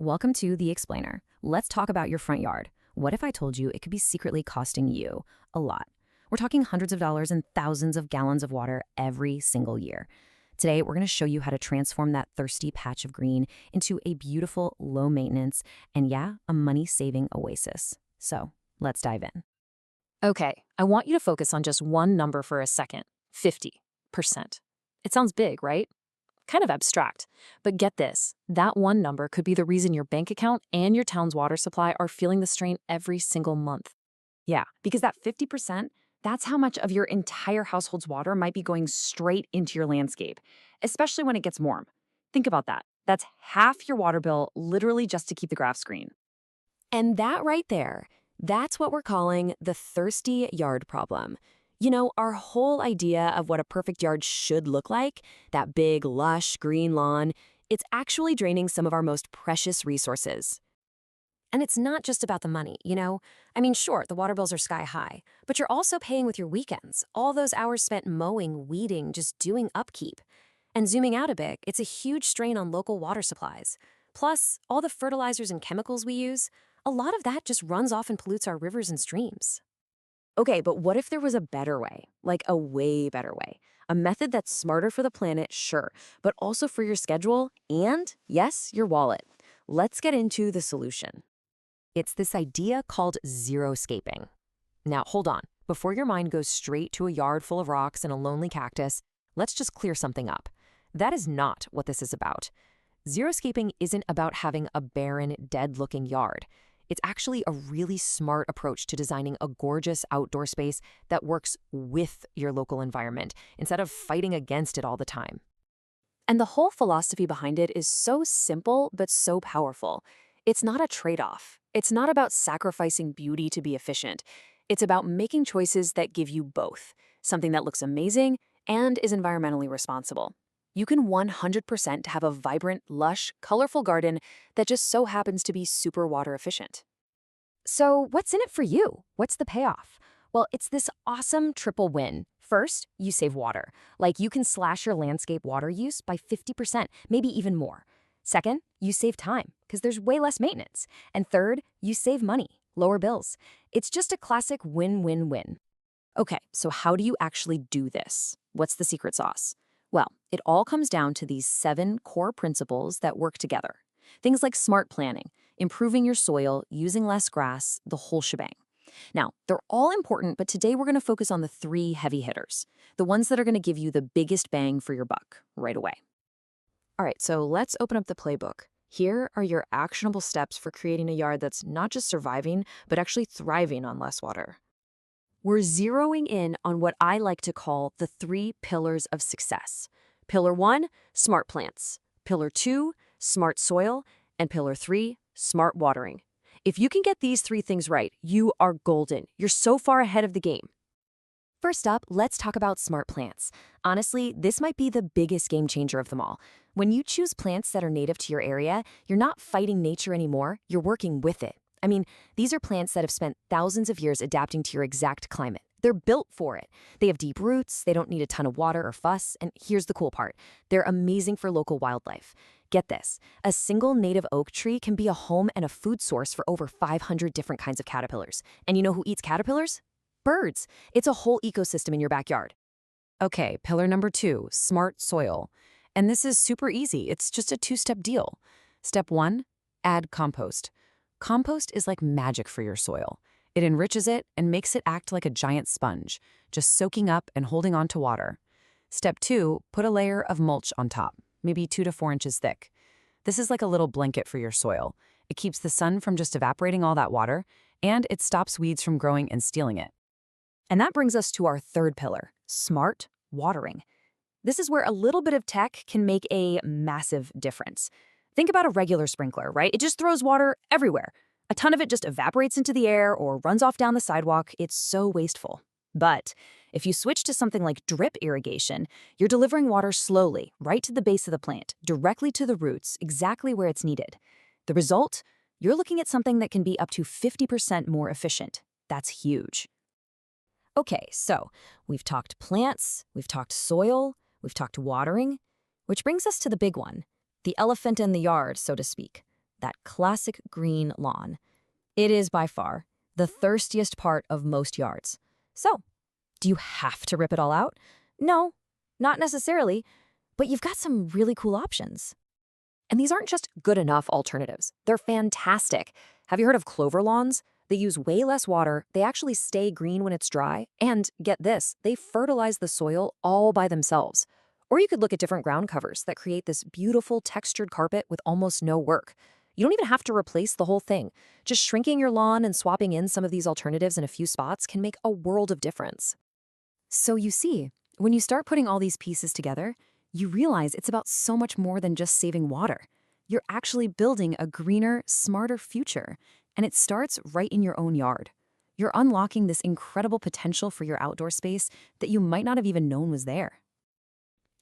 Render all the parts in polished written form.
Welcome to The Explainer. Let's talk about your front yard. What if I told you it could be secretly costing you a lot? We're talking hundreds of dollars and thousands of gallons of water every single year. Today, we're going to show you how to transform that thirsty patch of green into a beautiful, low-maintenance, and a money-saving oasis. So, let's dive in. Okay, I want you to focus on just one number for a second, 50%. It sounds big, right? Kind of abstract. But get this, that one number could be the reason your bank account and your town's water supply are feeling the strain every single month. Yeah, because that 50%, that's how much of your entire household's water might be going straight into your landscape, especially when it gets warm. Think about that. That's half your water bill literally just to keep the grass green. And that right there, that's what we're calling the thirsty yard problem. You know, our whole idea of what a perfect yard should look like, that big, lush, green lawn, it's actually draining some of our most precious resources. And it's not just about the money, you know? I mean, sure, the water bills are sky high, but you're also paying with your weekends, all those hours spent mowing, weeding, just doing upkeep. And zooming out a bit, it's a huge strain on local water supplies. Plus, all the fertilizers and chemicals we use, a lot of that just runs off and pollutes our rivers and streams. Okay, but what if there was a better way? Like a way better way? A method that's smarter for the planet, sure, but also for your schedule and, yes, your wallet. Let's get into the solution. It's this idea called zero-scaping. Now, hold on. Before your mind goes straight to a yard full of rocks and a lonely cactus, let's just clear something up. That is not what this is about. Zero-scaping isn't about having a barren, dead-looking yard. It's actually a really smart approach to designing a gorgeous outdoor space that works with your local environment instead of fighting against it all the time. And the whole philosophy behind it is so simple but so powerful. It's not a trade-off. It's not about sacrificing beauty to be efficient. It's about making choices that give you both, something that looks amazing and is environmentally responsible. You can 100% have a vibrant, lush, colorful garden that just so happens to be super water efficient. So what's in it for you? What's the payoff? Well, it's this awesome triple win. First, you save water. Like you can slash your landscape water use by 50%, maybe even more. Second, you save time because there's way less maintenance. And third, you save money, lower bills. It's just a classic win-win-win. Okay, so how do you actually do this? What's the secret sauce? Well, it all comes down to these 7 core principles that work together. Things like smart planning, improving your soil, using less grass, the whole shebang. Now, they're all important, but today we're going to focus on the 3 heavy hitters, the ones that are going to give you the biggest bang for your buck right away. All right, so let's open up the playbook. Here are your actionable steps for creating a yard that's not just surviving, but actually thriving on less water. We're zeroing in on what I like to call the 3 pillars of success. Pillar 1, smart plants. Pillar 2, smart soil. And pillar 3, smart watering. If you can get these 3 things right, you are golden. You're so far ahead of the game. First up, let's talk about smart plants. Honestly, this might be the biggest game changer of them all. When you choose plants that are native to your area, you're not fighting nature anymore, you're working with it. I mean, these are plants that have spent thousands of years adapting to your exact climate. They're built for it. They have deep roots, they don't need a ton of water or fuss, and here's the cool part. They're amazing for local wildlife. Get this, a single native oak tree can be a home and a food source for over 500 different kinds of caterpillars. And you know who eats caterpillars? Birds. It's a whole ecosystem in your backyard. Okay, pillar number 2, smart soil. And this is super easy. It's just a 2-step deal. Step 1, add compost. Compost is like magic for your soil. It enriches it and makes it act like a giant sponge, just soaking up and holding on to water. Step 2, put a layer of mulch on top, maybe 2 to 4 inches thick. This is like a little blanket for your soil. It keeps the sun from just evaporating all that water, and it stops weeds from growing and stealing it. And that brings us to our 3rd pillar, smart watering. This is where a little bit of tech can make a massive difference. Think about a regular sprinkler, right? It just throws water everywhere. A ton of it just evaporates into the air or runs off down the sidewalk. It's so wasteful. But if you switch to something like drip irrigation, you're delivering water slowly, right to the base of the plant, directly to the roots, exactly where it's needed. The result? You're looking at something that can be up to 50% more efficient. That's huge. Okay, so we've talked plants, we've talked soil, we've talked watering, which brings us to the big one, the elephant in the yard, so to speak, that classic green lawn. It is by far the thirstiest part of most yards. So, do you have to rip it all out? No, not necessarily, but you've got some really cool options. And these aren't just good enough alternatives. They're fantastic. Have you heard of clover lawns? They use way less water, they actually stay green when it's dry, and get this, they fertilize the soil all by themselves. Or you could look at different ground covers that create this beautiful textured carpet with almost no work. You don't even have to replace the whole thing. Just shrinking your lawn and swapping in some of these alternatives in a few spots can make a world of difference. So you see, when you start putting all these pieces together, you realize it's about so much more than just saving water. You're actually building a greener, smarter future, and it starts right in your own yard. You're unlocking this incredible potential for your outdoor space that you might not have even known was there.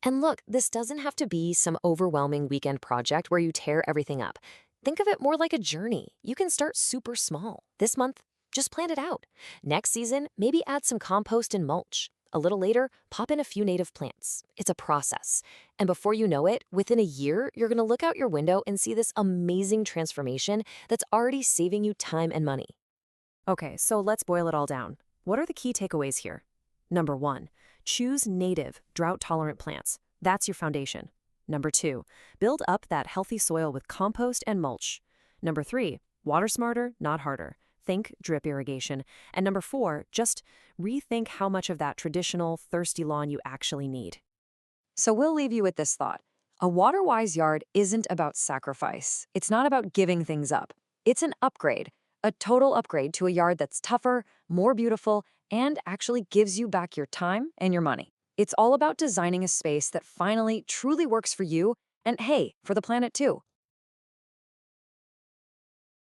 And look, this doesn't have to be some overwhelming weekend project where you tear everything up. Think of it more like a journey. You can start super small. This month, just plan it out. Next season, maybe add some compost and mulch. A little later, pop in a few native plants. It's a process. And before you know it, within a year, you're going to look out your window and see this amazing transformation that's already saving you time and money. Okay, so let's boil it all down. What are the key takeaways here? Number 1, choose native, drought-tolerant plants. That's your foundation. Number 2, build up that healthy soil with compost and mulch. Number 3, water smarter, not harder. Think drip irrigation. And number 4, just rethink how much of that traditional, thirsty lawn you actually need. So we'll leave you with this thought. A water-wise yard isn't about sacrifice. It's not about giving things up. It's an upgrade, a total upgrade to a yard that's tougher, more beautiful, and actually gives you back your time and your money. It's all about designing a space that finally truly works for you and, hey, for the planet too.